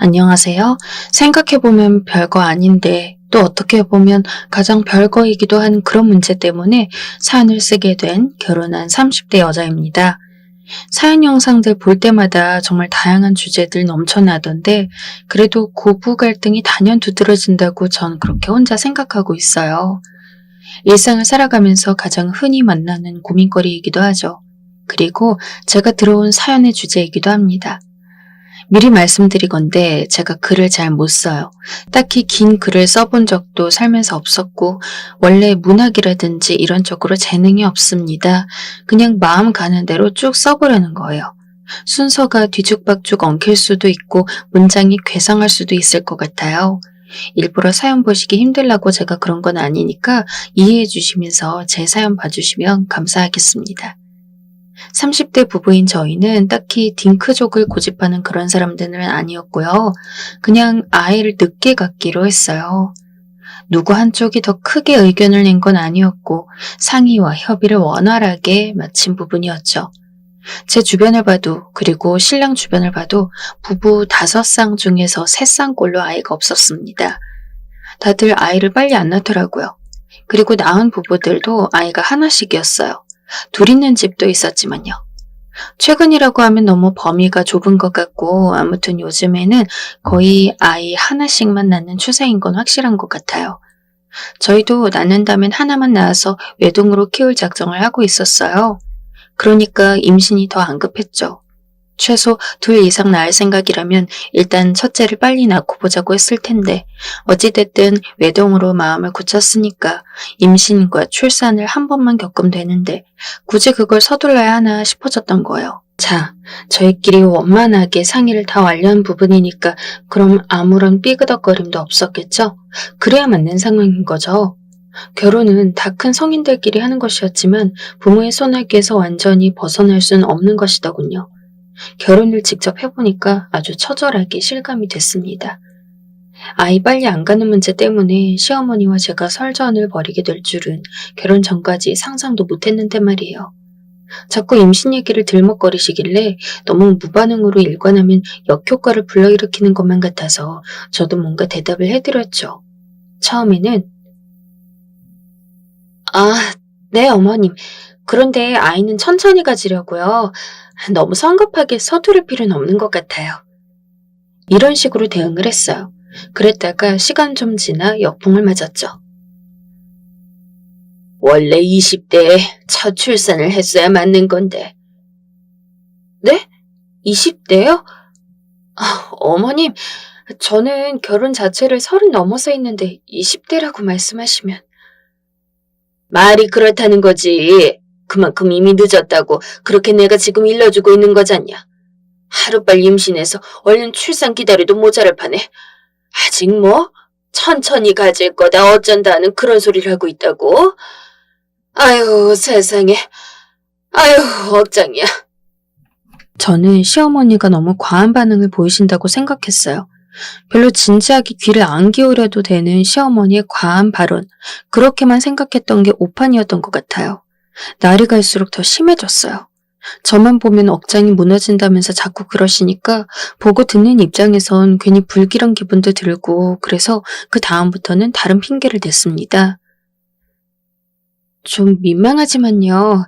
안녕하세요. 생각해보면 별거 아닌데 또 어떻게 보면 가장 별거이기도 한 그런 문제 때문에 사연을 쓰게 된 결혼한 30대 여자입니다. 사연 영상들 볼 때마다 정말 다양한 주제들 넘쳐나던데 그래도 고부 갈등이 단연 두드러진다고 전 그렇게 혼자 생각하고 있어요. 일상을 살아가면서 가장 흔히 만나는 고민거리이기도 하죠. 그리고 제가 들어온 사연의 주제이기도 합니다. 미리 말씀드리건대 제가 글을 잘 못 써요. 딱히 긴 글을 써본 적도 살면서 없었고 원래 문학이라든지 이런 쪽으로 재능이 없습니다. 그냥 마음 가는 대로 쭉 써보려는 거예요. 순서가 뒤죽박죽 엉킬 수도 있고 문장이 괴상할 수도 있을 것 같아요. 일부러 사연 보시기 힘들라고 제가 그런 건 아니니까 이해해 주시면서 제 사연 봐주시면 감사하겠습니다. 30대 부부인 저희는 딱히 딩크족을 고집하는 그런 사람들은 아니었고요. 그냥 아이를 늦게 갖기로 했어요. 누구 한쪽이 더 크게 의견을 낸 건 아니었고 상의와 협의를 원활하게 마친 부분이었죠. 제 주변을 봐도 그리고 신랑 주변을 봐도 부부 5쌍 중에서 3쌍꼴로 아이가 없었습니다. 다들 아이를 빨리 안 낳더라고요. 그리고 낳은 부부들도 아이가 하나씩이었어요. 둘 있는 집도 있었지만요. 최근이라고 하면 너무 범위가 좁은 것 같고 아무튼 요즘에는 거의 아이 하나씩만 낳는 추세인 건 확실한 것 같아요. 저희도 낳는다면 하나만 낳아서 외동으로 키울 작정을 하고 있었어요. 그러니까 임신이 더 안 급했죠. 최소 2 이상 낳을 생각이라면 일단 첫째를 빨리 낳고 보자고 했을 텐데 어찌됐든 외동으로 마음을 굳혔으니까 임신과 출산을 한 번만 겪으면 되는데 굳이 그걸 서둘러야 하나 싶어졌던 거예요. 자, 저희끼리 원만하게 상의를 다 완료한 부분이니까 그럼 아무런 삐그덕거림도 없었겠죠? 그래야 맞는 상황인 거죠. 결혼은 다 큰 성인들끼리 하는 것이었지만 부모의 손아귀에서 완전히 벗어날 수는 없는 것이더군요. 결혼을 직접 해보니까 아주 처절하게 실감이 됐습니다. 아이 빨리 안 가는 문제 때문에 시어머니와 제가 설전을 벌이게 될 줄은 결혼 전까지 상상도 못했는데 말이에요. 자꾸 임신 얘기를 들먹거리시길래 너무 무반응으로 일관하면 역효과를 불러일으키는 것만 같아서 저도 뭔가 대답을 해드렸죠. 처음에는 네 어머님. 그런데 아이는 천천히 가지려고요. 너무 성급하게 서두를 필요는 없는 것 같아요. 이런 식으로 대응을 했어요. 그랬다가 시간 좀 지나 역풍을 맞았죠. 원래 20대에 첫 출산을 했어야 맞는 건데. 네? 20대요? 어머님, 저는 결혼 자체를 30 넘어서 했는데 20대라고 말씀하시면. 말이 그렇다는 거지. 그만큼 이미 늦었다고 그렇게 내가 지금 일러주고 있는 거잖냐. 하루빨리 임신해서 얼른 출산 기다려도 모자랄 판에 아직 뭐 천천히 가질 거다 어쩐다 하는 그런 소리를 하고 있다고. 아유 세상에. 아유 억장이야. 저는 시어머니가 너무 과한 반응을 보이신다고 생각했어요. 별로 진지하게 귀를 안 기울여도 되는 시어머니의 과한 발언, 그렇게만 생각했던 게 오판이었던 것 같아요. 날이 갈수록 더 심해졌어요. 저만 보면 억장이 무너진다면서 자꾸 그러시니까 보고 듣는 입장에선 괜히 불길한 기분도 들고 그래서 그 다음부터는 다른 핑계를 댔습니다. 좀 민망하지만요.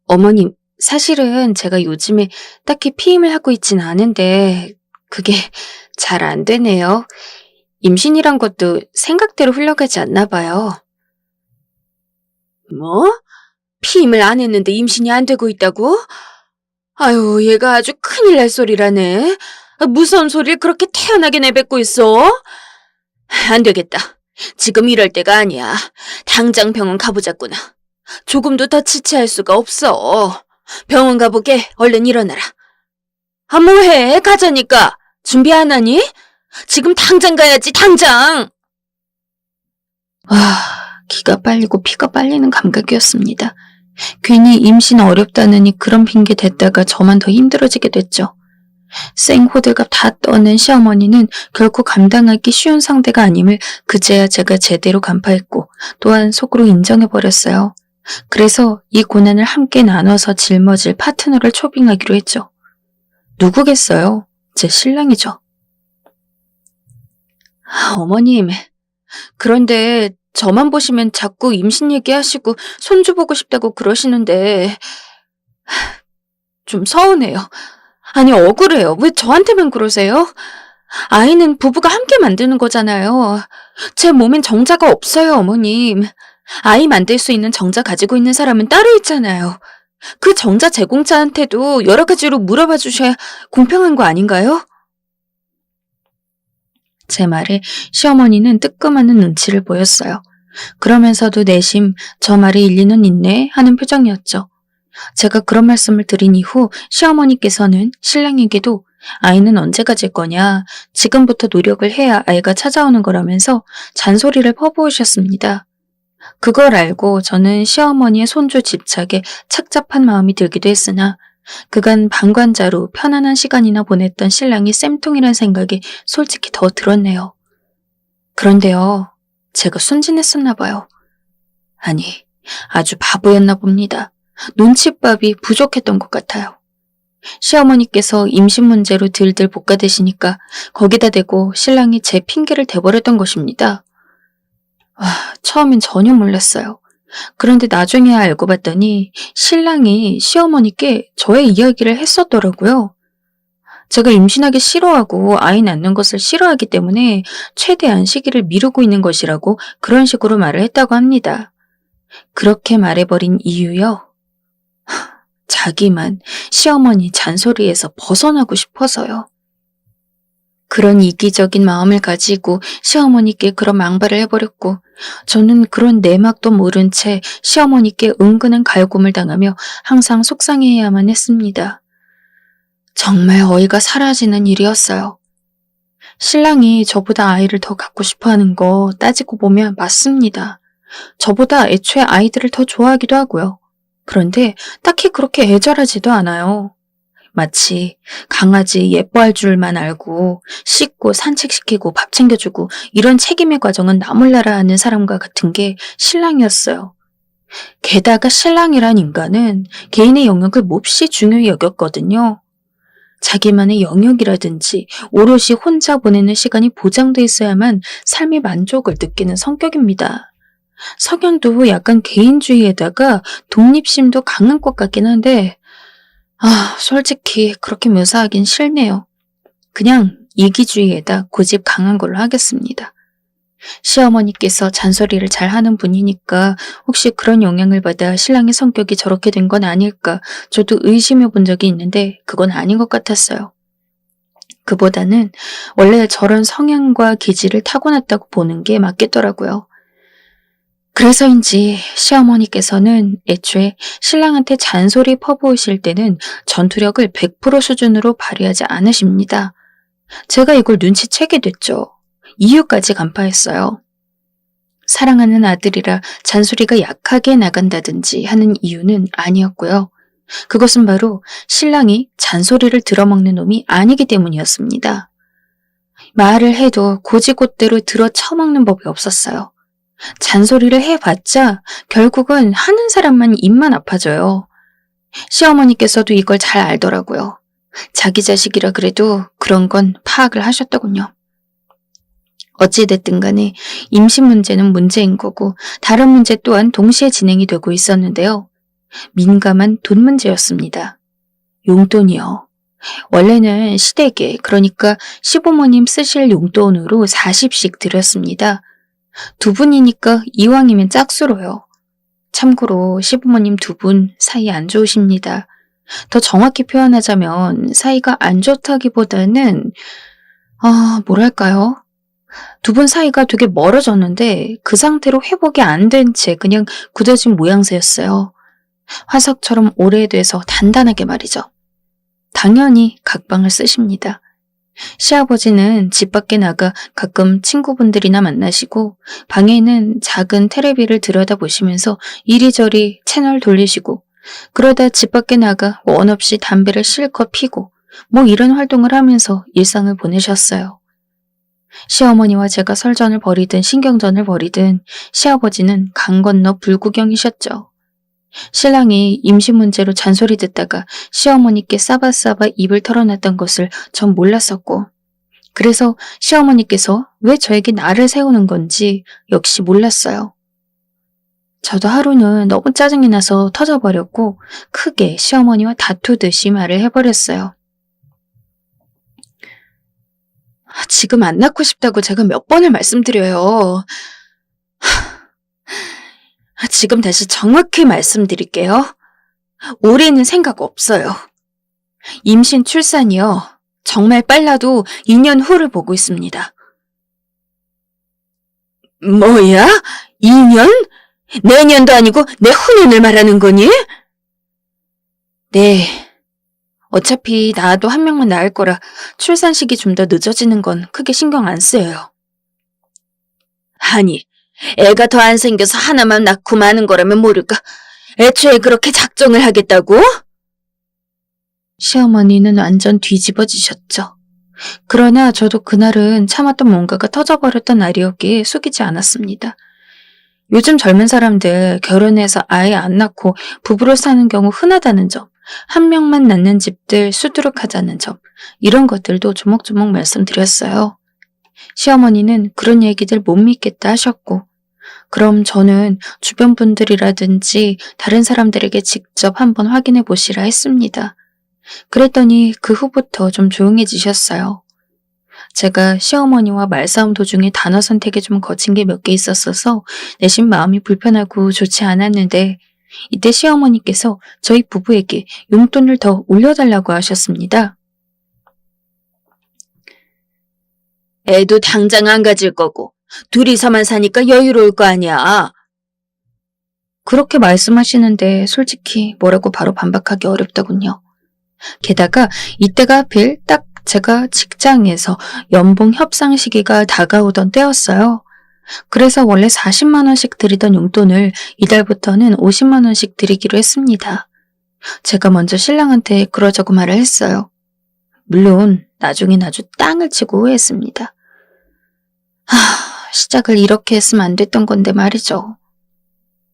어머님, 사실은 제가 요즘에 딱히 피임을 하고 있진 않은데 그게 잘 안 되네요. 임신이란 것도 생각대로 흘러가지 않나 봐요. 뭐? 피임을 안 했는데 임신이 안 되고 있다고? 아유, 얘가 아주 큰일 날 소리라네. 무서운 소리를 그렇게 태연하게 내뱉고 있어? 안 되겠다. 지금 이럴 때가 아니야. 당장 병원 가보자꾸나. 조금도 더 지체할 수가 없어. 병원 가보게. 얼른 일어나라. 뭐해? 가자니까. 준비 안 하니? 지금 당장 가야지, 당장! 기가 빨리고 피가 빨리는 감각이었습니다. 괜히 임신 어렵다느니 그런 핑계 댔다가 저만 더 힘들어지게 됐죠. 생 호들갑 다 떠는 시어머니는 결코 감당하기 쉬운 상대가 아님을 그제야 제가 제대로 간파했고 또한 속으로 인정해버렸어요. 그래서 이 고난을 함께 나눠서 짊어질 파트너를 초빙하기로 했죠. 누구겠어요? 제 신랑이죠. 어머님, 그런데 저만 보시면 자꾸 임신 얘기하시고 손주 보고 싶다고 그러시는데 좀 서운해요. 아니, 억울해요. 왜 저한테만 그러세요? 아이는 부부가 함께 만드는 거잖아요. 제 몸엔 정자가 없어요, 어머님. 아이 만들 수 있는 정자 가지고 있는 사람은 따로 있잖아요. 그 정자 제공자한테도 여러 가지로 물어봐 주셔야 공평한 거 아닌가요? 제 말에 시어머니는 뜨끔하는 눈치를 보였어요. 그러면서도 내심 저 말이 일리는 있네 하는 표정이었죠. 제가 그런 말씀을 드린 이후 시어머니께서는 신랑에게도 아이는 언제 가질 거냐, 지금부터 노력을 해야 아이가 찾아오는 거라면서 잔소리를 퍼부으셨습니다. 그걸 알고 저는 시어머니의 손주 집착에 착잡한 마음이 들기도 했으나 그간 방관자로 편안한 시간이나 보냈던 신랑이 쌤통이란 생각이 솔직히 더 들었네요. 그런데요, 제가 순진했었나 봐요. 아니, 아주 바보였나 봅니다. 눈칫밥이 부족했던 것 같아요. 시어머니께서 임신 문제로 들들 볶아대시니까 거기다 대고 신랑이 제 핑계를 대버렸던 것입니다. 처음엔 전혀 몰랐어요. 그런데 나중에야 알고 봤더니 신랑이 시어머니께 저의 이야기를 했었더라고요. 제가 임신하기 싫어하고 아이 낳는 것을 싫어하기 때문에 최대한 시기를 미루고 있는 것이라고 그런 식으로 말을 했다고 합니다. 그렇게 말해버린 이유요. 자기만 시어머니 잔소리에서 벗어나고 싶어서요. 그런 이기적인 마음을 가지고 시어머니께 그런 망발을 해버렸고 저는 그런 내막도 모른 채 시어머니께 은근한 갈굼을 당하며 항상 속상해야만 했습니다. 정말 어이가 사라지는 일이었어요. 신랑이 저보다 아이를 더 갖고 싶어하는 거 따지고 보면 맞습니다. 저보다 애초에 아이들을 더 좋아하기도 하고요. 그런데 딱히 그렇게 애절하지도 않아요. 마치 강아지 예뻐할 줄만 알고 씻고 산책시키고 밥 챙겨주고 이런 책임의 과정은 나 몰라라 하는 사람과 같은 게 신랑이었어요. 게다가 신랑이란 인간은 개인의 영역을 몹시 중요히 여겼거든요. 자기만의 영역이라든지 오롯이 혼자 보내는 시간이 보장돼 있어야만 삶의 만족을 느끼는 성격입니다. 성향도 약간 개인주의에다가 독립심도 강한 것 같긴 한데 솔직히 그렇게 묘사하긴 싫네요. 그냥 이기주의에다 고집 강한 걸로 하겠습니다. 시어머니께서 잔소리를 잘하는 분이니까 혹시 그런 영향을 받아 신랑의 성격이 저렇게 된 건 아닐까 저도 의심해 본 적이 있는데 그건 아닌 것 같았어요. 그보다는 원래 저런 성향과 기질을 타고났다고 보는 게 맞겠더라고요. 그래서인지 시어머니께서는 애초에 신랑한테 잔소리 퍼부으실 때는 전투력을 100% 수준으로 발휘하지 않으십니다. 제가 이걸 눈치채게 됐죠. 이유까지 간파했어요. 사랑하는 아들이라 잔소리가 약하게 나간다든지 하는 이유는 아니었고요. 그것은 바로 신랑이 잔소리를 들어먹는 놈이 아니기 때문이었습니다. 말을 해도 고지곳대로 들어 쳐먹는 법이 없었어요. 잔소리를 해봤자 결국은 하는 사람만 입만 아파져요. 시어머니께서도 이걸 잘 알더라고요. 자기 자식이라 그래도 그런 건 파악을 하셨더군요. 어찌됐든 간에 임신 문제는 문제인 거고 다른 문제 또한 동시에 진행이 되고 있었는데요. 민감한 돈 문제였습니다. 용돈이요. 원래는 시댁에 그러니까 시부모님 쓰실 용돈으로 40씩 드렸습니다. 두 분이니까 이왕이면 짝수로요. 참고로 시부모님 두 분 사이 안 좋으십니다. 더 정확히 표현하자면 사이가 안 좋다기보다는 뭐랄까요? 두 분 사이가 되게 멀어졌는데 그 상태로 회복이 안 된 채 그냥 굳어진 모양새였어요. 화석처럼 오래돼서 단단하게 말이죠. 당연히 각방을 쓰십니다. 시아버지는 집 밖에 나가 가끔 친구분들이나 만나시고 방에는 작은 테레비를 들여다보시면서 이리저리 채널 돌리시고 그러다 집 밖에 나가 원 없이 담배를 실컷 피고 이런 활동을 하면서 일상을 보내셨어요. 시어머니와 제가 설전을 벌이든 신경전을 벌이든 시아버지는 강 건너 불구경이셨죠. 신랑이 임신 문제로 잔소리 듣다가 시어머니께 싸바싸바 입을 털어놨던 것을 전 몰랐었고 그래서 시어머니께서 왜 저에게 날을 세우는 건지 역시 몰랐어요. 저도 하루는 너무 짜증이 나서 터져버렸고 크게 시어머니와 다투듯이 말을 해버렸어요. 지금 안 낳고 싶다고 제가 몇 번을 말씀드려요. 지금 다시 정확히 말씀드릴게요. 올해는 생각 없어요. 임신 출산이요. 정말 빨라도 2년 후를 보고 있습니다. 뭐야? 2년? 내년도 아니고 내후년을 말하는 거니? 네. 어차피 낳아도 한 명만 낳을 거라 출산식이 좀 더 늦어지는 건 크게 신경 안 쓰여요. 아니, 애가 더 안 생겨서 하나만 낳고 마는 거라면 모를까? 애초에 그렇게 작정을 하겠다고? 시어머니는 완전 뒤집어지셨죠. 그러나 저도 그날은 참았던 뭔가가 터져버렸던 날이었기에 속이지 않았습니다. 요즘 젊은 사람들 결혼해서 아예 안 낳고 부부로 사는 경우 흔하다는 점, 한 명만 낳는 집들 수두룩하다는 점, 이런 것들도 조목조목 말씀드렸어요. 시어머니는 그런 얘기들 못 믿겠다 하셨고, 그럼 저는 주변 분들이라든지 다른 사람들에게 직접 한번 확인해 보시라 했습니다. 그랬더니 그 후부터 좀 조용해지셨어요. 제가 시어머니와 말싸움 도중에 단어 선택에 좀 거친 게 몇 개 있었어서 내심 마음이 불편하고 좋지 않았는데 이때 시어머니께서 저희 부부에게 용돈을 더 올려달라고 하셨습니다. 애도 당장 안 가질 거고 둘이서만 사니까 여유로울 거 아니야. 그렇게 말씀하시는데 솔직히 뭐라고 바로 반박하기 어렵더군요. 게다가 이때가 하필 딱 제가 직장에서 연봉 협상 시기가 다가오던 때였어요. 그래서 원래 40만 원씩 드리던 용돈을 이달부터는 50만 원씩 드리기로 했습니다. 제가 먼저 신랑한테 그러자고 말을 했어요. 물론 나중엔 아주 땅을 치고 후회했습니다. 시작을 이렇게 했으면 안 됐던 건데 말이죠.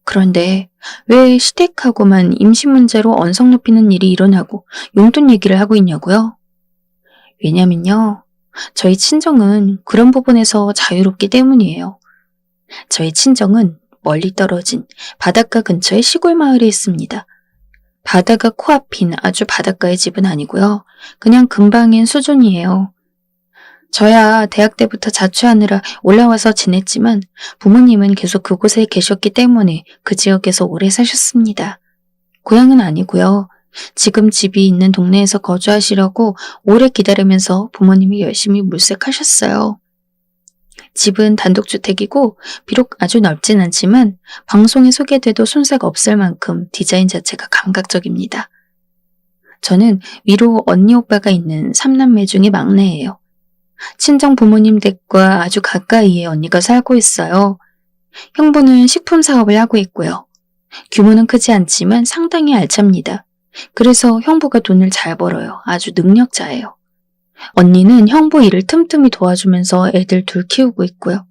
그런데 왜 시댁하고만 임신 문제로 언성 높이는 일이 일어나고 용돈 얘기를 하고 있냐고요? 왜냐면요. 저희 친정은 그런 부분에서 자유롭기 때문이에요. 저희 친정은 멀리 떨어진 바닷가 근처의 시골 마을에 있습니다. 바다가 코앞인 아주 바닷가의 집은 아니고요. 그냥 근방인 수준이에요. 저야 대학 때부터 자취하느라 올라와서 지냈지만 부모님은 계속 그곳에 계셨기 때문에 그 지역에서 오래 사셨습니다. 고향은 아니고요. 지금 집이 있는 동네에서 거주하시려고 오래 기다리면서 부모님이 열심히 물색하셨어요. 집은 단독주택이고 비록 아주 넓진 않지만 방송에 소개돼도 손색 없을 만큼 디자인 자체가 감각적입니다. 저는 위로 언니 오빠가 있는 3남매 중에 막내예요. 친정 부모님 댁과 아주 가까이에 언니가 살고 있어요. 형부는 식품 사업을 하고 있고요. 규모는 크지 않지만 상당히 알찹니다. 그래서 형부가 돈을 잘 벌어요. 아주 능력자예요. 언니는 형부 일을 틈틈이 도와주면서 애들 둘 키우고 있고요.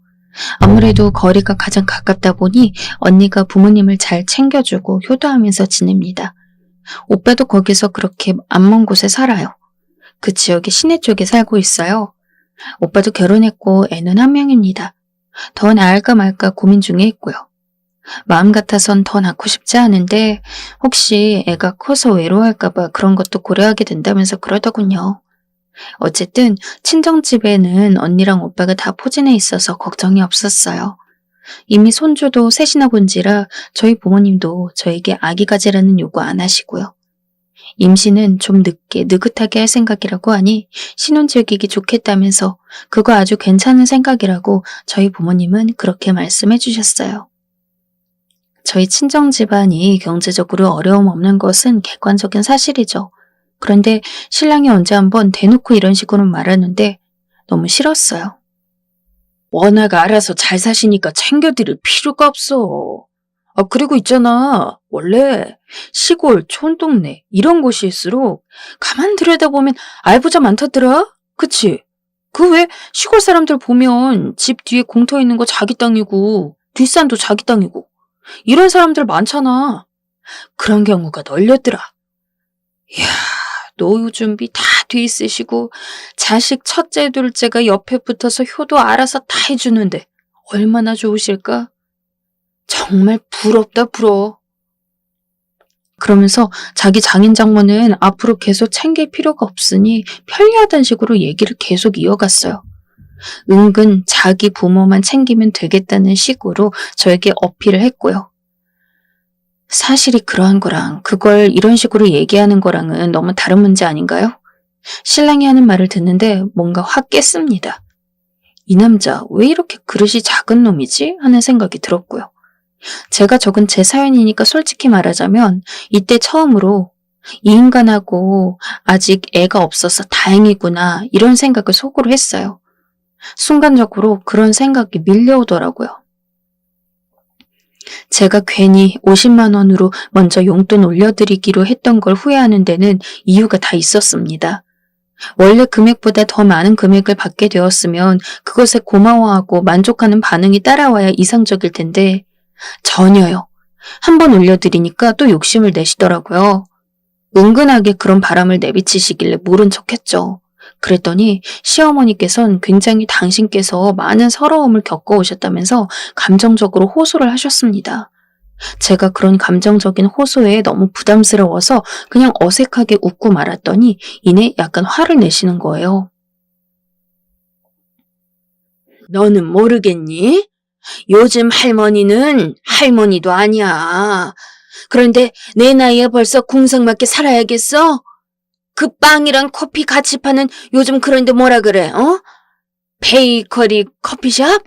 아무래도 거리가 가장 가깝다 보니 언니가 부모님을 잘 챙겨주고 효도하면서 지냅니다. 오빠도 거기서 그렇게 안 먼 곳에 살아요. 그 지역의 시내 쪽에 살고 있어요. 오빠도 결혼했고 애는 한 명입니다. 더 낳을까 말까 고민 중에 있고요. 마음 같아선 더 낳고 싶지 않은데 혹시 애가 커서 외로워할까봐 그런 것도 고려하게 된다면서 그러더군요. 어쨌든 친정집에는 언니랑 오빠가 다 포진해 있어서 걱정이 없었어요. 이미 손주도 셋이나 본지라 저희 부모님도 저에게 아기 가지라는 요구 안 하시고요. 임신은 좀 늦게 느긋하게 할 생각이라고 하니 신혼지기기 좋겠다면서 그거 아주 괜찮은 생각이라고 저희 부모님은 그렇게 말씀해 주셨어요. 저희 친정 집안이 경제적으로 어려움 없는 것은 객관적인 사실이죠. 그런데 신랑이 언제 한번 대놓고 이런 식으로 말하는데 너무 싫었어요. 워낙 알아서 잘 사시니까 챙겨드릴 필요가 없어. 그리고 있잖아. 원래 시골, 촌동네 이런 곳일수록 가만 들여다보면 알부자 많다더라. 그치? 그 왜 시골 사람들 보면 집 뒤에 공터 있는 거 자기 땅이고 뒷산도 자기 땅이고 이런 사람들 많잖아. 그런 경우가 널렸더라. 이야, 노후 준비 다 뒤 있으시고 자식 첫째, 둘째가 옆에 붙어서 효도 알아서 다 해주는데 얼마나 좋으실까? 정말 부럽다, 부러워. 그러면서 자기 장인 장모는 앞으로 계속 챙길 필요가 없으니 편리하다는 식으로 얘기를 계속 이어갔어요. 은근 자기 부모만 챙기면 되겠다는 식으로 저에게 어필을 했고요. 사실이 그러한 거랑 그걸 이런 식으로 얘기하는 거랑은 너무 다른 문제 아닌가요? 신랑이 하는 말을 듣는데 뭔가 확 깼습니다. 이 남자 왜 이렇게 그릇이 작은 놈이지? 하는 생각이 들었고요. 제가 적은 제 사연이니까 솔직히 말하자면 이때 처음으로 이 인간하고 아직 애가 없어서 다행이구나 이런 생각을 속으로 했어요. 순간적으로 그런 생각이 밀려오더라고요. 제가 괜히 50만 원으로 먼저 용돈 올려드리기로 했던 걸 후회하는 데는 이유가 다 있었습니다. 원래 금액보다 더 많은 금액을 받게 되었으면 그것에 고마워하고 만족하는 반응이 따라와야 이상적일 텐데 전혀요. 한 번 올려드리니까 또 욕심을 내시더라고요. 은근하게 그런 바람을 내비치시길래 모른 척했죠. 그랬더니 시어머니께서는 굉장히 당신께서 많은 서러움을 겪어오셨다면서 감정적으로 호소를 하셨습니다. 제가 그런 감정적인 호소에 너무 부담스러워서 그냥 어색하게 웃고 말았더니 이내 약간 화를 내시는 거예요. 너는 모르겠니? 요즘 할머니는 할머니도 아니야. 그런데 내 나이에 벌써 궁상맞게 살아야겠어? 그 빵이랑 커피 같이 파는 요즘 그런데 뭐라 그래, 어? 베이커리 커피숍?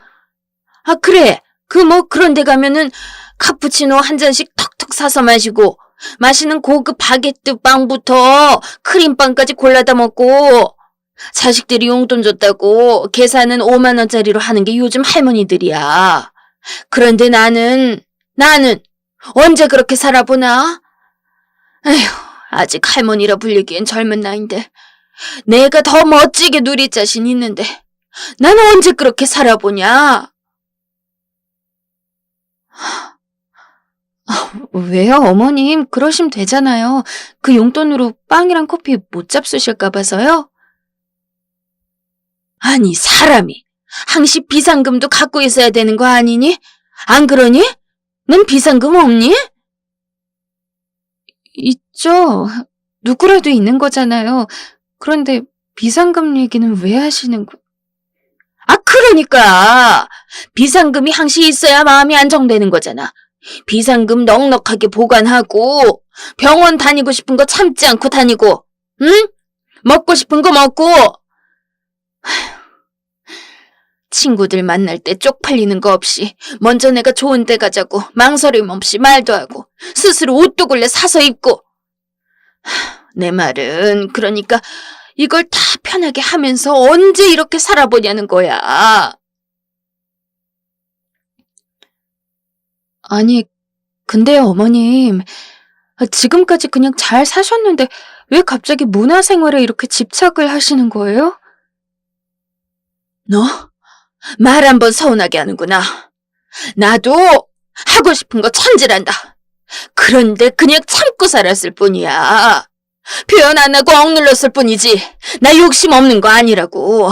아, 그래. 그런 데 가면은 카푸치노 한 잔씩 턱턱 사서 마시고, 마시는 고급 바게트 빵부터 크림빵까지 골라다 먹고, 자식들이 용돈 줬다고 계산은 5만 원짜리로 하는 게 요즘 할머니들이야. 그런데 나는 언제 그렇게 살아보나? 에휴, 아직 할머니라 불리기엔 젊은 나이인데 내가 더 멋지게 누릴 자신 있는데 나는 언제 그렇게 살아보냐? 왜요, 어머님? 그러시면 되잖아요. 그 용돈으로 빵이랑 커피 못 잡수실까 봐서요? 아니, 사람이 항시 비상금도 갖고 있어야 되는 거 아니니? 안 그러니? 넌 비상금 없니? 있죠. 누구라도 있는 거잖아요. 그런데 비상금 얘기는 왜 하시는 거? 아, 그러니까 비상금이 항시 있어야 마음이 안정되는 거잖아. 비상금 넉넉하게 보관하고 병원 다니고 싶은 거 참지 않고 다니고, 응? 먹고 싶은 거 먹고. 친구들 만날 때 쪽팔리는 거 없이 먼저 내가 좋은 데 가자고 망설임 없이 말도 하고 스스로 옷도 골래 사서 입고. 내 말은 그러니까 이걸 다 편하게 하면서 언제 이렇게 살아보냐는 거야. 아니, 근데요, 어머님. 지금까지 그냥 잘 사셨는데 왜 갑자기 문화생활에 이렇게 집착을 하시는 거예요? 너 말 한번 서운하게 하는구나. 나도 하고 싶은 거 천지란다. 그런데 그냥 참고 살았을 뿐이야. 표현 안 하고 억눌렀을 뿐이지 나 욕심 없는 거 아니라고.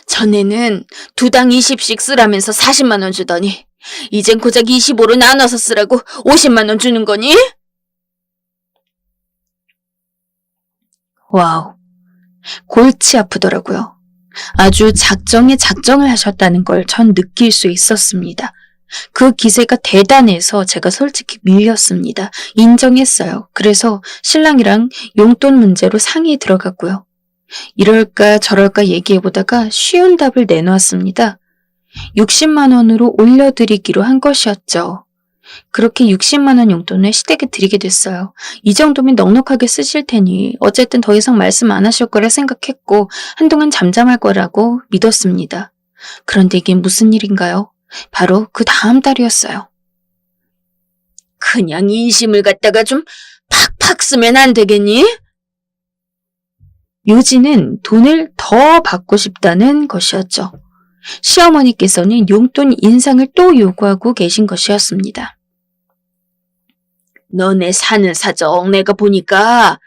전에는 2당 20씩 쓰라면서 40만 원 주더니 이젠 고작 25로 나눠서 쓰라고 50만 원 주는 거니? 와우, 골치 아프더라고요. 아주 작정에 작정을 하셨다는 걸 전 느낄 수 있었습니다. 그 기세가 대단해서 제가 솔직히 밀렸습니다. 인정했어요. 그래서 신랑이랑 용돈 문제로 상의에 들어갔고요. 이럴까 저럴까 얘기해보다가 쉬운 답을 내놓았습니다. 60만 원으로 올려드리기로 한 것이었죠. 그렇게 60만 원 용돈을 시댁에 드리게 됐어요. 이 정도면 넉넉하게 쓰실 테니 어쨌든 더 이상 말씀 안 하실 거라 생각했고 한동안 잠잠할 거라고 믿었습니다. 그런데 이게 무슨 일인가요? 바로 그 다음 달이었어요. 그냥 인심을 갖다가 좀 팍팍 쓰면 안 되겠니? 요지는 돈을 더 받고 싶다는 것이었죠. 시어머니께서는 용돈 인상을 또 요구하고 계신 것이었습니다. 너네 사는 사정 내가 보니까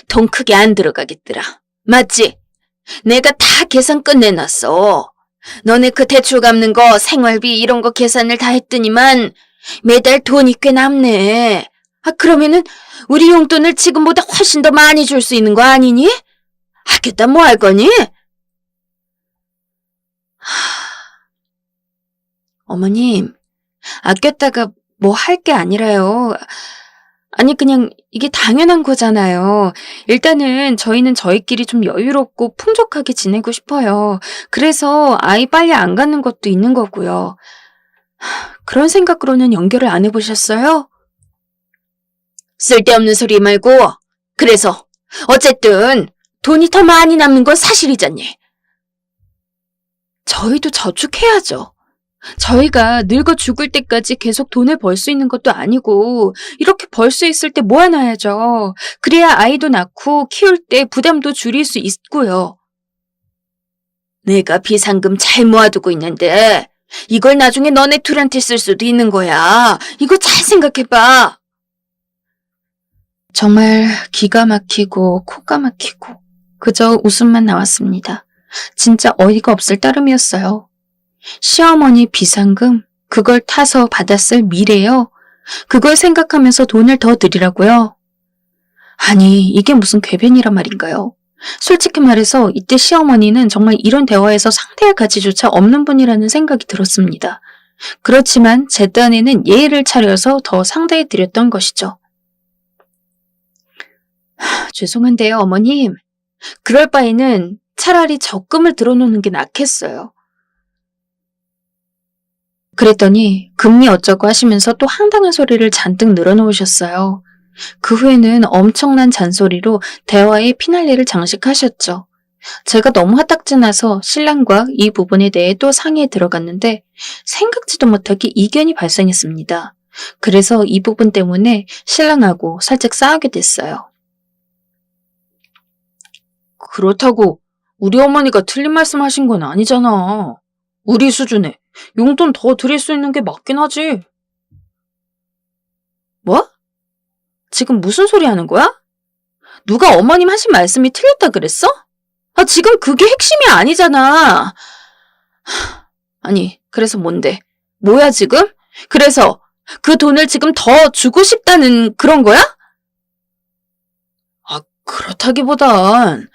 돈 크게 안 들어가겠더라. 맞지? 내가 다 계산 끝내놨어. 너네 그 대출 갚는 거, 생활비 이런 거 계산을 다 했더니만 매달 돈이 꽤 남네. 그러면은 우리 용돈을 지금보다 훨씬 더 많이 줄 수 있는 거 아니니? 그따 뭐 할 거니? 어머님, 아꼈다가 뭐 할 게 아니라요. 아니, 그냥 이게 당연한 거잖아요. 일단은 저희는 저희끼리 좀 여유롭고 풍족하게 지내고 싶어요. 그래서 아이 빨리 안 갖는 것도 있는 거고요. 그런 생각으로는 연결을 안 해보셨어요? 쓸데없는 소리 말고. 그래서 어쨌든 돈이 더 많이 남는 건 사실이잖니. 저희도 저축해야죠. 저희가 늙어 죽을 때까지 계속 돈을 벌 수 있는 것도 아니고 이렇게 벌 수 있을 때 모아놔야죠. 그래야 아이도 낳고 키울 때 부담도 줄일 수 있고요. 내가 비상금 잘 모아두고 있는데 이걸 나중에 너네 둘한테 쓸 수도 있는 거야. 이거 잘 생각해봐. 정말 기가 막히고 코가 막히고 그저 웃음만 나왔습니다. 진짜 어이가 없을 따름이었어요. 시어머니 비상금, 그걸 타서 받았을 미래요. 그걸 생각하면서 돈을 더 드리라고요. 아니, 이게 무슨 궤변이란 말인가요? 솔직히 말해서 이때 시어머니는 정말 이런 대화에서 상대할 가치조차 없는 분이라는 생각이 들었습니다. 그렇지만 제 딴에는 예의를 차려서 더 상대해 드렸던 것이죠. 죄송한데요, 어머님. 그럴 바에는 차라리 적금을 들어놓는 게 낫겠어요. 그랬더니 금리 어쩌고 하시면서 또 황당한 소리를 잔뜩 늘어놓으셨어요. 그 후에는 엄청난 잔소리로 대화의 피날레를 장식하셨죠. 제가 너무 화딱지나서 신랑과 이 부분에 대해 또 상의에 들어갔는데 생각지도 못하게 이견이 발생했습니다. 그래서 이 부분 때문에 신랑하고 살짝 싸우게 됐어요. 그렇다고 우리 어머니가 틀린 말씀하신 건 아니잖아. 우리 수준에 용돈 더 드릴 수 있는 게 맞긴 하지. 뭐? 지금 무슨 소리 하는 거야? 누가 어머님 하신 말씀이 틀렸다 그랬어? 지금 그게 핵심이 아니잖아. 아니, 그래서 뭔데? 뭐야 지금? 그래서 그 돈을 지금 더 주고 싶다는 그런 거야? 그렇다기보단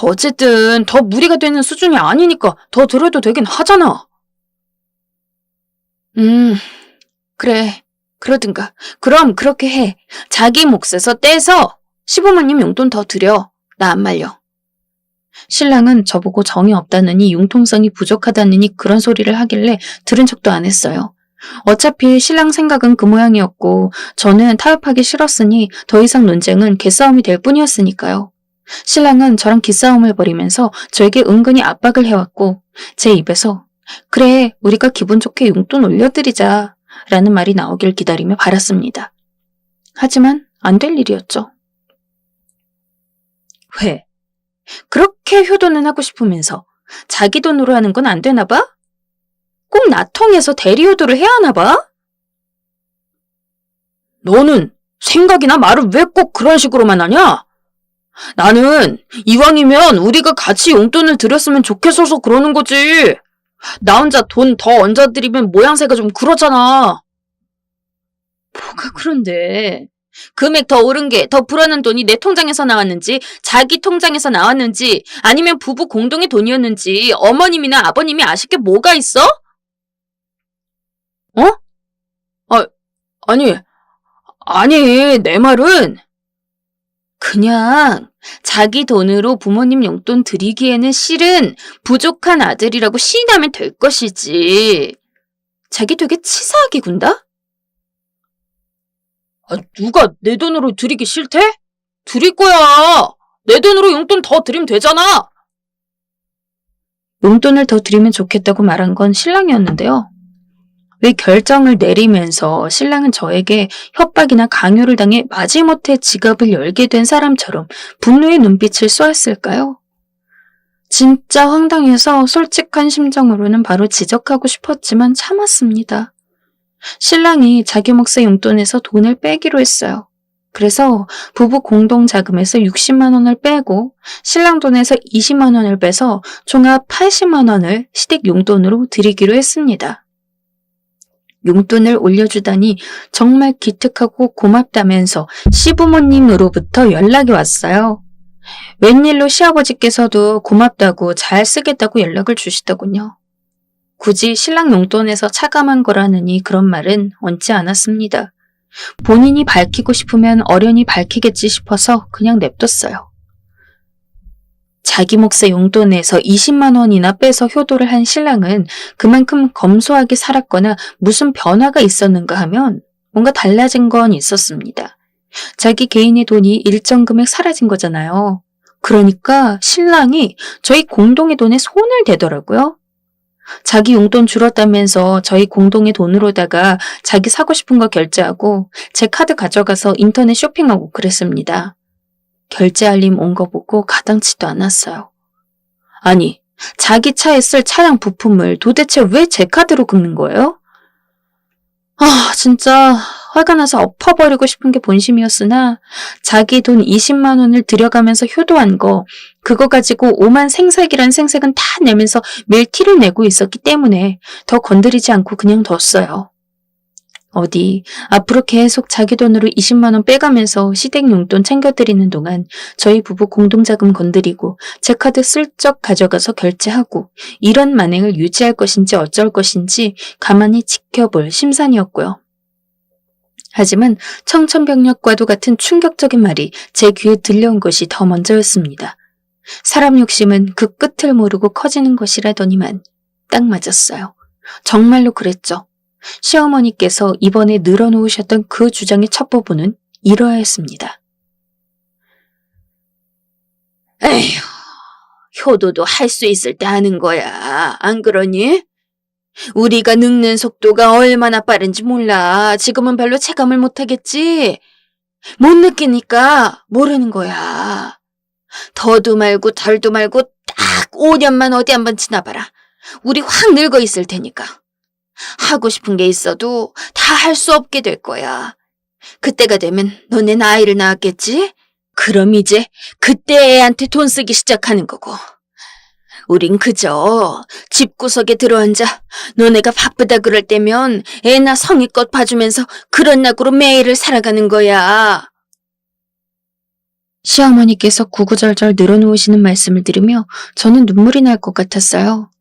어쨌든 더 무리가 되는 수준이 아니니까 더 드려도 되긴 하잖아. 그래. 그러든가. 그럼 그렇게 해. 자기 몫에서 떼서 시부모님 용돈 더 드려. 나 안 말려. 신랑은 저보고 정이 없다느니 융통성이 부족하다느니 그런 소리를 하길래 들은 척도 안 했어요. 어차피 신랑 생각은 그 모양이었고 저는 타협하기 싫었으니 더 이상 논쟁은 개싸움이 될 뿐이었으니까요. 신랑은 저랑 기싸움을 벌이면서 저에게 은근히 압박을 해왔고 제 입에서 그래 우리가 기분 좋게 용돈 올려드리자 라는 말이 나오길 기다리며 바랐습니다. 하지만 안 될 일이었죠. 왜? 그렇게 효도는 하고 싶으면서 자기 돈으로 하는 건 안 되나 봐? 꼭 나 통해서 대리효도를 해야 하나 봐? 너는 생각이나 말을 왜 꼭 그런 식으로만 하냐? 나는 이왕이면 우리가 같이 용돈을 드렸으면 좋겠어서 그러는 거지. 나 혼자 돈 더 얹어드리면 모양새가 좀 그렇잖아. 뭐가 그런데? 금액 더 오른 게 더 불어난 돈이 내 통장에서 나왔는지 자기 통장에서 나왔는지 아니면 부부 공동의 돈이었는지 어머님이나 아버님이 아실 게 뭐가 있어? 아니 내 말은 그냥 자기 돈으로 부모님 용돈 드리기에는 실은 부족한 아들이라고 시인하면 될 것이지. 자기 되게 치사하게 군다? 누가 내 돈으로 드리기 싫대? 드릴 거야. 내 돈으로 용돈 더 드리면 되잖아. 용돈을 더 드리면 좋겠다고 말한 건 신랑이었는데요. 왜 결정을 내리면서 신랑은 저에게 협박이나 강요를 당해 마지못해 지갑을 열게 된 사람처럼 분노의 눈빛을 쏘았을까요? 진짜 황당해서 솔직한 심정으로는 바로 지적하고 싶었지만 참았습니다. 신랑이 자기 몫의 용돈에서 돈을 빼기로 했어요. 그래서 부부 공동 자금에서 60만 원을 빼고 신랑 돈에서 20만 원을 빼서 종합 80만 원을 시댁 용돈으로 드리기로 했습니다. 용돈을 올려주다니 정말 기특하고 고맙다면서 시부모님으로부터 연락이 왔어요. 웬일로 시아버지께서도 고맙다고 잘 쓰겠다고 연락을 주시더군요. 굳이 신랑 용돈에서 차감한 거라느니 그런 말은 얹지 않았습니다. 본인이 밝히고 싶으면 어련히 밝히겠지 싶어서 그냥 냅뒀어요. 자기 몫의 용돈에서 20만 원이나 빼서 효도를 한 신랑은 그만큼 검소하게 살았거나 무슨 변화가 있었는가 하면 뭔가 달라진 건 있었습니다. 자기 개인의 돈이 일정 금액 사라진 거잖아요. 그러니까 신랑이 저희 공동의 돈에 손을 대더라고요. 자기 용돈 줄었다면서 저희 공동의 돈으로다가 자기 사고 싶은 거 결제하고 제 카드 가져가서 인터넷 쇼핑하고 그랬습니다. 결제 알림 온 거 보고 가당치도 않았어요. 아니, 자기 차에 쓸 차량 부품을 도대체 왜 제 카드로 긁는 거예요? 진짜 화가 나서 엎어버리고 싶은 게 본심이었으나 자기 돈 20만 원을 들여가면서 효도한 거 그거 가지고 오만 생색이란 생색은 다 내면서 매일 티를 내고 있었기 때문에 더 건드리지 않고 그냥 뒀어요. 어디 앞으로 계속 자기 돈으로 20만 원 빼가면서 시댁 용돈 챙겨드리는 동안 저희 부부 공동자금 건드리고 제 카드 슬쩍 가져가서 결제하고 이런 만행을 유지할 것인지 어쩔 것인지 가만히 지켜볼 심산이었고요. 하지만 청천벽력과도 같은 충격적인 말이 제 귀에 들려온 것이 더 먼저였습니다. 사람 욕심은 그 끝을 모르고 커지는 것이라더니만 딱 맞았어요. 정말로 그랬죠. 시어머니께서 이번에 늘어놓으셨던 그 주장의 첫 부분은 이러하였습니다. 에휴, 효도도 할 수 있을 때 하는 거야. 안 그러니? 우리가 늙는 속도가 얼마나 빠른지 몰라. 지금은 별로 체감을 못하겠지. 못 느끼니까 모르는 거야. 더도 말고 덜도 말고 딱 5년만 어디 한번 지나봐라. 우리 확 늙어 있을 테니까. 하고 싶은 게 있어도 다 할 수 없게 될 거야. 그때가 되면 너네 나이를 낳았겠지? 그럼 이제 그때 애한테 돈 쓰기 시작하는 거고. 우린 그저 집구석에 들어앉아 너네가 바쁘다 그럴 때면 애나 성의껏 봐주면서 그런 낙으로 매일을 살아가는 거야. 시어머니께서 구구절절 늘어놓으시는 말씀을 들으며 저는 눈물이 날 것 같았어요.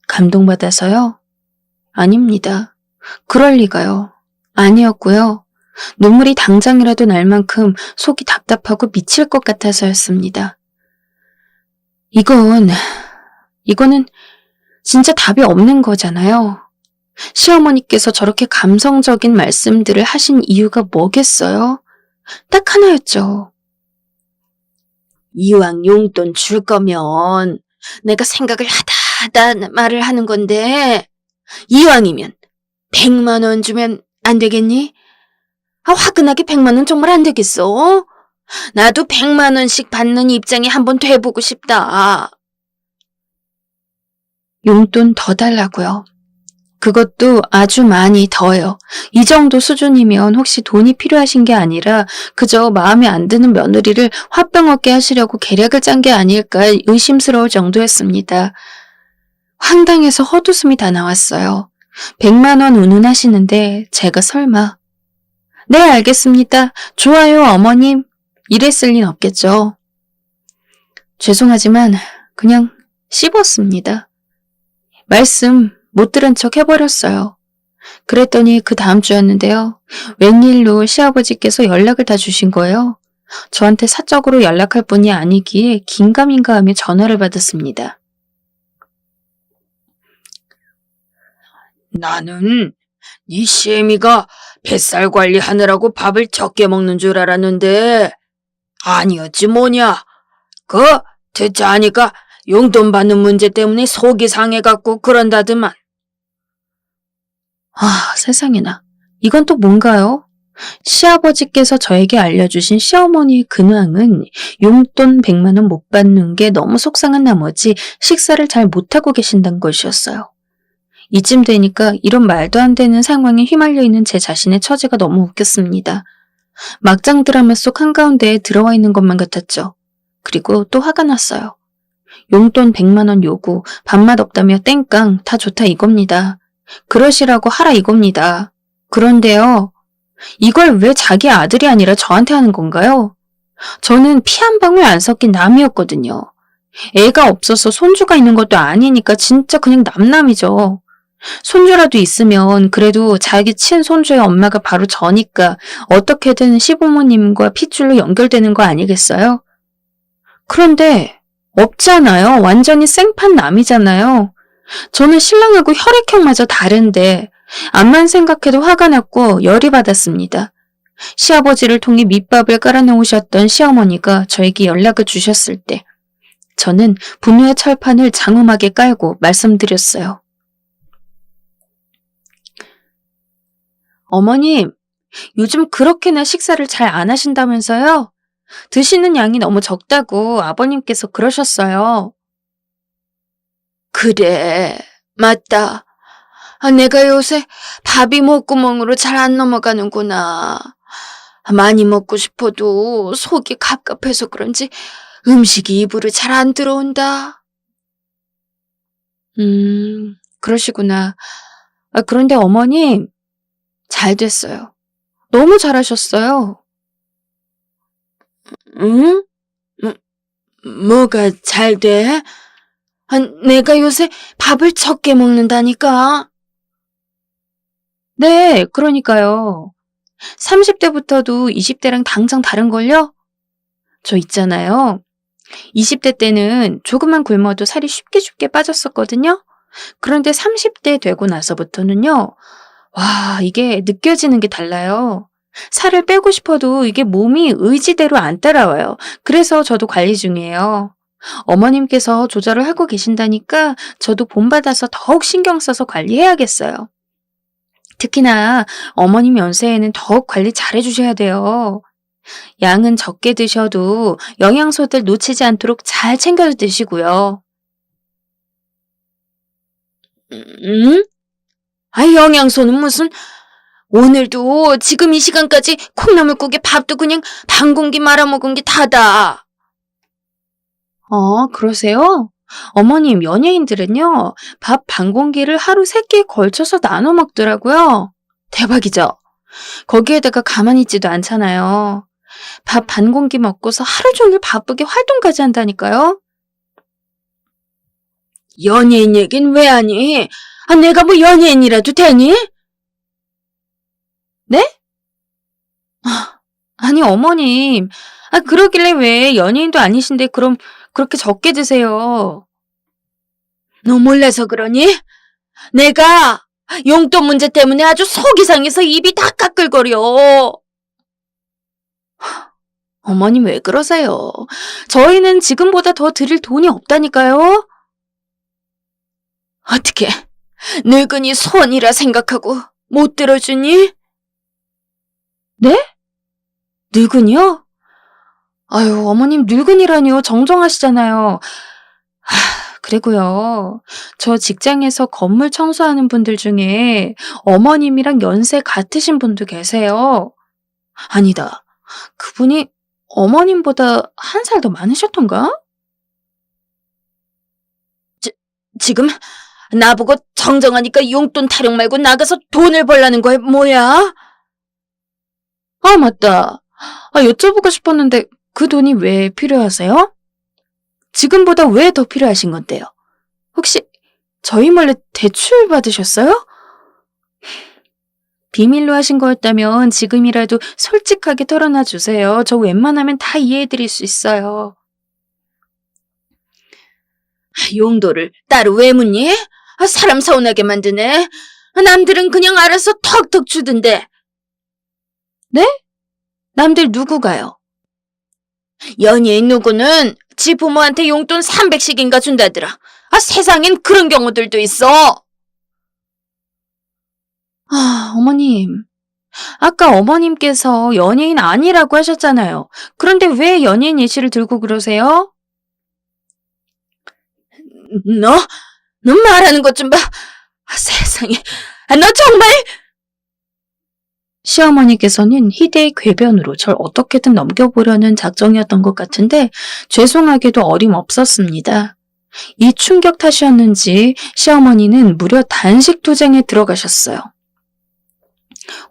감동받아서요? 아닙니다. 그럴 리가요. 아니었고요. 눈물이 당장이라도 날 만큼 속이 답답하고 미칠 것 같아서였습니다. 이거는 진짜 답이 없는 거잖아요. 시어머니께서 저렇게 감성적인 말씀들을 하신 이유가 뭐겠어요? 딱 하나였죠. 이왕 용돈 줄 거면 내가 생각을 하다 말을 하는 건데 이왕이면 100만 원 주면 안 되겠니? 화끈하게 100만 원 정말 안 되겠어? 나도 100만 원씩 받는 입장에 한번 돼보고 싶다. 용돈 더 달라고요. 그것도 아주 많이 더요. 이 정도 수준이면 혹시 돈이 필요하신 게 아니라 그저 마음에 안 드는 며느리를 화병 얻게 하시려고 계략을 짠 게 아닐까 의심스러울 정도였습니다. 황당해서 헛웃음이 다 나왔어요. 100만 원 운운하시는데 제가 설마 네 알겠습니다. 좋아요 어머님 이랬을 린 없겠죠. 죄송하지만 그냥 씹었습니다. 말씀 못 들은 척 해버렸어요. 그랬더니 그 다음 주였는데요. 웬일로 시아버지께서 연락을 다 주신 거예요. 저한테 사적으로 연락할 분이 아니기에 긴가민가 하며 전화를 받았습니다. 나는 네 시애미가 뱃살 관리하느라고 밥을 적게 먹는 줄 알았는데 아니었지 뭐냐. 듣자 하니까 용돈 받는 문제 때문에 속이 상해갖고 그런다더만. 세상에나. 이건 또 뭔가요? 시아버지께서 저에게 알려주신 시어머니의 근황은 용돈 100만 원 못 받는 게 너무 속상한 나머지 식사를 잘 못하고 계신다는 것이었어요. 이쯤 되니까 이런 말도 안 되는 상황에 휘말려 있는 제 자신의 처지가 너무 웃겼습니다. 막장 드라마 속 한가운데에 들어와 있는 것만 같았죠. 그리고 또 화가 났어요. 용돈 100만 원 요구, 밥맛 없다며 땡깡, 다 좋다 이겁니다. 그러시라고 하라 이겁니다. 그런데요, 이걸 왜 자기 아들이 아니라 저한테 하는 건가요? 저는 피 한 방울 안 섞인 남이었거든요. 애가 없어서 손주가 있는 것도 아니니까 진짜 그냥 남남이죠. 손주라도 있으면 그래도 자기 친손주의 엄마가 바로 저니까 어떻게든 시부모님과 핏줄로 연결되는 거 아니겠어요? 그런데 없잖아요. 완전히 생판 남이잖아요. 저는 신랑하고 혈액형마저 다른데 암만 생각해도 화가 났고 열이 받았습니다. 시아버지를 통해 밑밥을 깔아놓으셨던 시어머니가 저에게 연락을 주셨을 때 저는 분노의 철판을 장엄하게 깔고 말씀드렸어요. 어머님, 요즘 그렇게나 식사를 잘 안 하신다면서요? 드시는 양이 너무 적다고 아버님께서 그러셨어요. 그래, 맞다. 내가 요새 밥이 목구멍으로 잘 안 넘어가는구나. 많이 먹고 싶어도 속이 갑갑해서 그런지 음식이 입으로 잘 안 들어온다. 그러시구나. 그런데 어머님, 잘 됐어요. 너무 잘하셨어요. 응? 뭐가 잘 돼? 내가 요새 밥을 적게 먹는다니까. 네, 그러니까요. 30대부터도 20대랑 당장 다른걸요? 저 있잖아요. 20대 때는 조금만 굶어도 살이 쉽게 빠졌었거든요. 그런데 30대 되고 나서부터는요. 와, 이게 느껴지는 게 달라요. 살을 빼고 싶어도 이게 몸이 의지대로 안 따라와요. 그래서 저도 관리 중이에요. 어머님께서 조절을 하고 계신다니까 저도 본받아서 더욱 신경 써서 관리해야겠어요. 특히나 어머님 연세에는 더욱 관리 잘해주셔야 돼요. 양은 적게 드셔도 영양소들 놓치지 않도록 잘 챙겨 드시고요. 응? 영양소는 무슨, 오늘도 지금 이 시간까지 콩나물국에 밥도 그냥 반 공기 말아먹은 게 다다. 그러세요? 어머님, 연예인들은요, 밥 반 공기를 하루 3끼에 걸쳐서 나눠 먹더라고요. 대박이죠? 거기에다가 가만히 있지도 않잖아요. 밥 반 공기 먹고서 하루 종일 바쁘게 활동까지 한다니까요. 연예인 얘긴 왜 하니? 내가 뭐 연예인이라도 되니? 네? 아니, 어머님. 그러길래 왜 연예인도 아니신데 그럼 그렇게 적게 드세요? 너 몰라서 그러니? 내가 용돈 문제 때문에 아주 속이 상해서 입이 다 까끌거려. 어머님 왜 그러세요? 저희는 지금보다 더 드릴 돈이 없다니까요? 어떻게 늙은이 손이라 생각하고 못 들어주니? 네? 늙은이요? 아유, 어머님 늙은이라니요. 정정하시잖아요. 그리고요. 저 직장에서 건물 청소하는 분들 중에 어머님이랑 연세 같으신 분도 계세요. 아니다. 그분이 어머님보다 한 살 더 많으셨던가? 지금 나보고 정정하니까 용돈 타령 말고 나가서 돈을 벌라는 거야, 뭐야? 맞다. 여쭤보고 싶었는데 그 돈이 왜 필요하세요? 지금보다 왜 더 필요하신 건데요? 혹시 저희 몰래 대출 받으셨어요? 비밀로 하신 거였다면 지금이라도 솔직하게 털어놔 주세요. 저 웬만하면 다 이해해드릴 수 있어요. 용도를 따로 왜 묻니? 사람 서운하게 만드네. 남들은 그냥 알아서 턱턱 주던데. 네? 남들 누구가요? 연예인 누구는 지 부모한테 용돈 300씩인가 준다더라. 세상엔 그런 경우들도 있어. 어머님. 아까 어머님께서 연예인 아니라고 하셨잖아요. 그런데 왜 연예인 예시를 들고 그러세요? 너 말하는 것 좀 봐. 세상에. 너 정말. 시어머니께서는 희대의 궤변으로 절 어떻게든 넘겨보려는 작정이었던 것 같은데 죄송하게도 어림없었습니다. 이 충격 탓이었는지 시어머니는 무려 단식 투쟁에 들어가셨어요.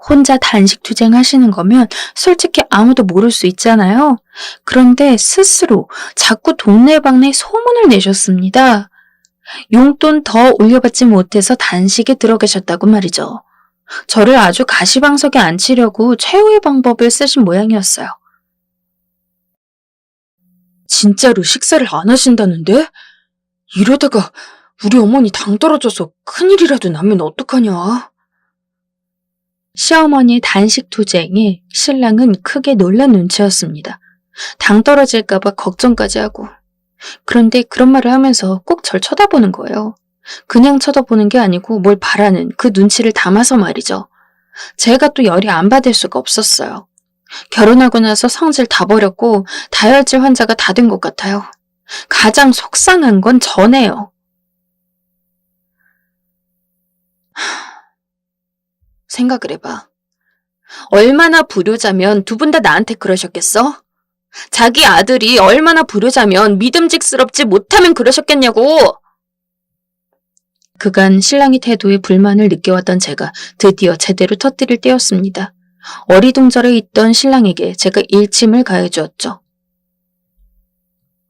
혼자 단식 투쟁하시는 거면 솔직히 아무도 모를 수 있잖아요. 그런데 스스로 자꾸 동네방네 소문을 내셨습니다. 용돈 더 올려받지 못해서 단식에 들어가셨다고 말이죠. 저를 아주 가시방석에 앉히려고 최후의 방법을 쓰신 모양이었어요. 진짜로 식사를 안 하신다는데? 이러다가 우리 어머니 당 떨어져서 큰일이라도 나면 어떡하냐? 시어머니의 단식 투쟁에 신랑은 크게 놀란 눈치였습니다. 당 떨어질까봐 걱정까지 하고. 그런데 그런 말을 하면서 꼭 절 쳐다보는 거예요. 그냥 쳐다보는 게 아니고 뭘 바라는 그 눈치를 담아서 말이죠. 제가 또 열이 안 받을 수가 없었어요. 결혼하고 나서 성질 다 버렸고 다혈질 환자가 다 된 것 같아요. 가장 속상한 건 저네요. 생각을 해봐. 얼마나 불효자면 두 분 다 나한테 그러셨겠어? 자기 아들이 얼마나 불효자면 믿음직스럽지 못하면 그러셨겠냐고! 그간 신랑의 태도에 불만을 느껴왔던 제가 드디어 제대로 터뜨릴 때였습니다. 어리둥절해 있던 신랑에게 제가 일침을 가해주었죠.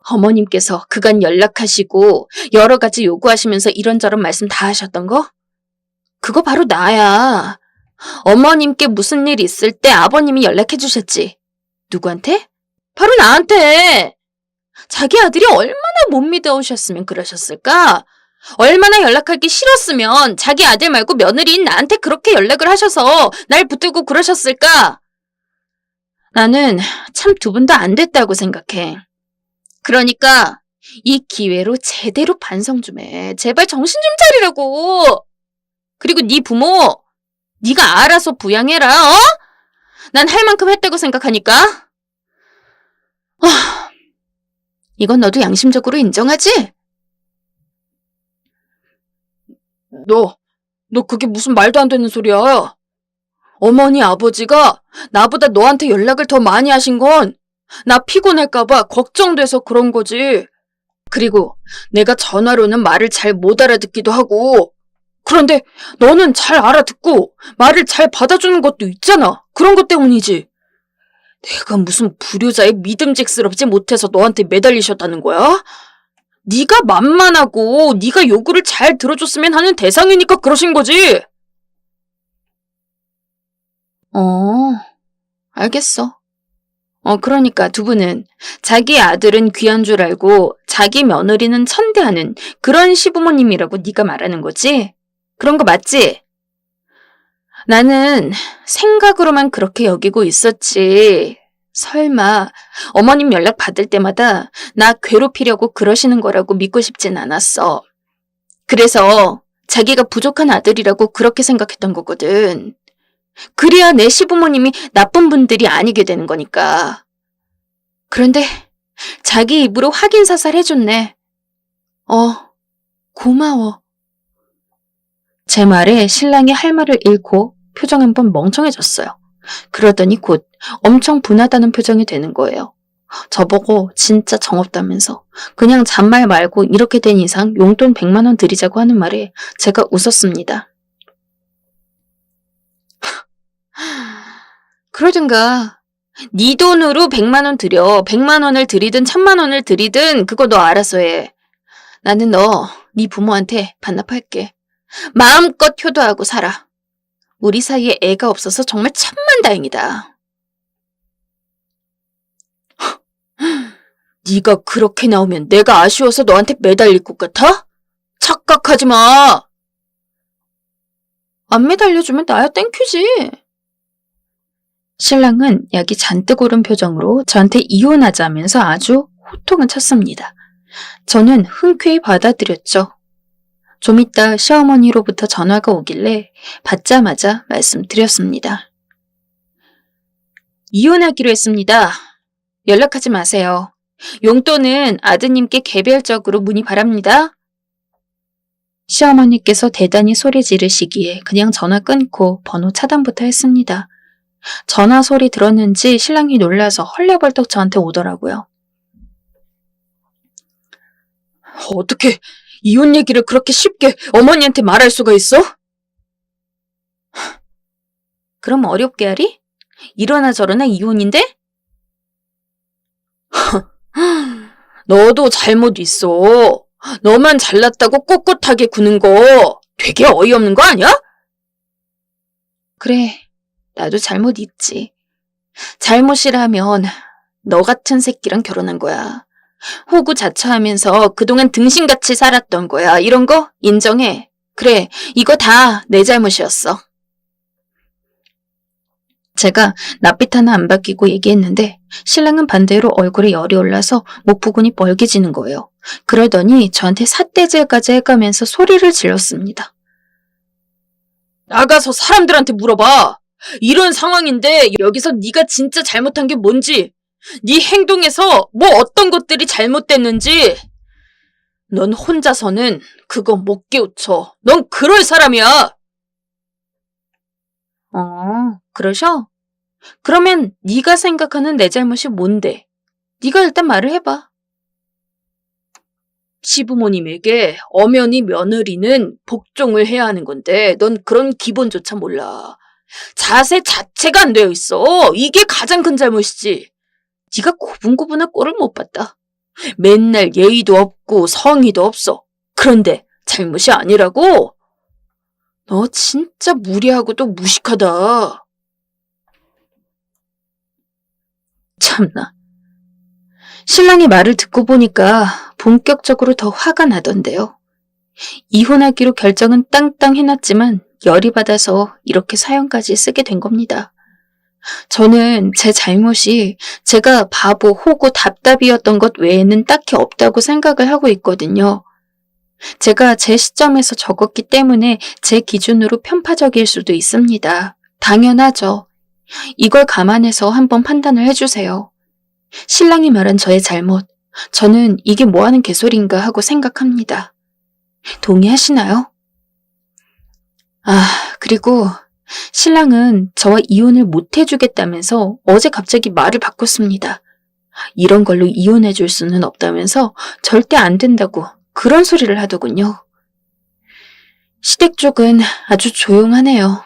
어머님께서 그간 연락하시고 여러 가지 요구하시면서 이런저런 말씀 다 하셨던 거? 그거 바로 나야. 어머님께 무슨 일 있을 때 아버님이 연락해 주셨지. 누구한테? 바로 나한테. 자기 아들이 얼마나 못 믿어오셨으면 그러셨을까? 얼마나 연락하기 싫었으면 자기 아들 말고 며느리인 나한테 그렇게 연락을 하셔서 날 붙들고 그러셨을까? 나는 참 두 분 다 안 됐다고 생각해. 그러니까 이 기회로 제대로 반성 좀 해. 제발 정신 좀 차리라고. 그리고 네 부모 네가 알아서 부양해라. 어? 난 할 만큼 했다고 생각하니까. 이건 너도 양심적으로 인정하지? 너 그게 무슨 말도 안 되는 소리야. 어머니 아버지가 나보다 너한테 연락을 더 많이 하신 건 나 피곤할까봐 걱정돼서 그런 거지. 그리고 내가 전화로는 말을 잘 못 알아듣기도 하고. 그런데 너는 잘 알아듣고 말을 잘 받아주는 것도 있잖아. 그런 것 때문이지. 내가 무슨 불효자의 믿음직스럽지 못해서 너한테 매달리셨다는 거야? 네가 만만하고 네가 요구를 잘 들어줬으면 하는 대상이니까 그러신 거지. 알겠어. 그러니까 두 분은 자기 아들은 귀한 줄 알고 자기 며느리는 천대하는 그런 시부모님이라고 네가 말하는 거지? 그런 거 맞지? 나는 생각으로만 그렇게 여기고 있었지. 설마 어머님 연락 받을 때마다 나 괴롭히려고 그러시는 거라고 믿고 싶진 않았어. 그래서 자기가 부족한 아들이라고 그렇게 생각했던 거거든. 그래야 내 시부모님이 나쁜 분들이 아니게 되는 거니까. 그런데 자기 입으로 확인 사살 해줬네. 고마워. 제 말에 신랑이 할 말을 잃고 표정 한번 멍청해졌어요. 그러더니 곧 엄청 분하다는 표정이 되는 거예요. 저보고 진짜 정없다면서 그냥 잔말 말고 이렇게 된 이상 용돈 100만 원 드리자고 하는 말에 제가 웃었습니다. 그러든가 네 돈으로 100만 원 드려. 100만 원을 드리든 1000만 원을 드리든 그거 너 알아서 해. 나는 네 부모한테 반납할게. 마음껏 효도하고 살아. 우리 사이에 애가 없어서 정말 천만다행이다. 네가 그렇게 나오면 내가 아쉬워서 너한테 매달릴 것 같아? 착각하지 마. 안 매달려주면 나야 땡큐지. 신랑은 약이 잔뜩 오른 표정으로 저한테 이혼하자면서 아주 호통을 쳤습니다. 저는 흔쾌히 받아들였죠. 좀 이따 시어머니로부터 전화가 오길래 받자마자 말씀드렸습니다. 이혼하기로 했습니다. 연락하지 마세요. 용돈은 아드님께 개별적으로 문의 바랍니다. 시어머니께서 대단히 소리 지르시기에 그냥 전화 끊고 번호 차단부터 했습니다. 전화 소리 들었는지 신랑이 놀라서 헐레벌떡 저한테 오더라고요. 어떻게 이혼 얘기를 그렇게 쉽게 어머니한테 말할 수가 있어? 그럼 어렵게 하리? 이러나 저러나 이혼인데? 너도 잘못 있어. 너만 잘났다고 꼿꼿하게 구는 거 되게 어이없는 거 아니야? 그래, 나도 잘못 있지. 잘못이라면 너 같은 새끼랑 결혼한 거야. 호구자처하면서 그동안 등신같이 살았던 거야. 이런 거 인정해. 그래, 이거 다 내 잘못이었어. 제가 낯빛 하나 안 바뀌고 얘기했는데 신랑은 반대로 얼굴에 열이 올라서 목 부분이 빨개지는 거예요. 그러더니 저한테 삿대질까지 해가면서 소리를 질렀습니다. 나가서 사람들한테 물어봐. 이런 상황인데 여기서 네가 진짜 잘못한 게 뭔지, 네 행동에서 뭐 어떤 것들이 잘못됐는지. 넌 혼자서는 그거 못 깨우쳐. 넌 그럴 사람이야. 그러셔? 그러면 네가 생각하는 내 잘못이 뭔데? 네가 일단 말을 해봐. 시부모님에게 엄연히 며느리는 복종을 해야 하는 건데 넌 그런 기본조차 몰라. 자세 자체가 안 되어 있어. 이게 가장 큰 잘못이지. 네가 고분고분한 꼴을 못 봤다. 맨날 예의도 없고 성의도 없어. 그런데 잘못이 아니라고? 너 진짜 무리하고도 무식하다. 참나. 신랑이 말을 듣고 보니까 본격적으로 더 화가 나던데요. 이혼하기로 결정은 땅땅 해놨지만 열이 받아서 이렇게 사연까지 쓰게 된 겁니다. 저는 제 잘못이 제가 바보, 호구, 답답이었던 것 외에는 딱히 없다고 생각을 하고 있거든요. 제가 제 시점에서 적었기 때문에 제 기준으로 편파적일 수도 있습니다. 당연하죠. 이걸 감안해서 한번 판단을 해주세요. 신랑이 말한 저의 잘못, 저는 이게 뭐하는 개소리인가 하고 생각합니다. 동의하시나요? 그리고 신랑은 저와 이혼을 못 해주겠다면서 어제 갑자기 말을 바꿨습니다. 이런 걸로 이혼해줄 수는 없다면서 절대 안 된다고 그런 소리를 하더군요. 시댁 쪽은 아주 조용하네요.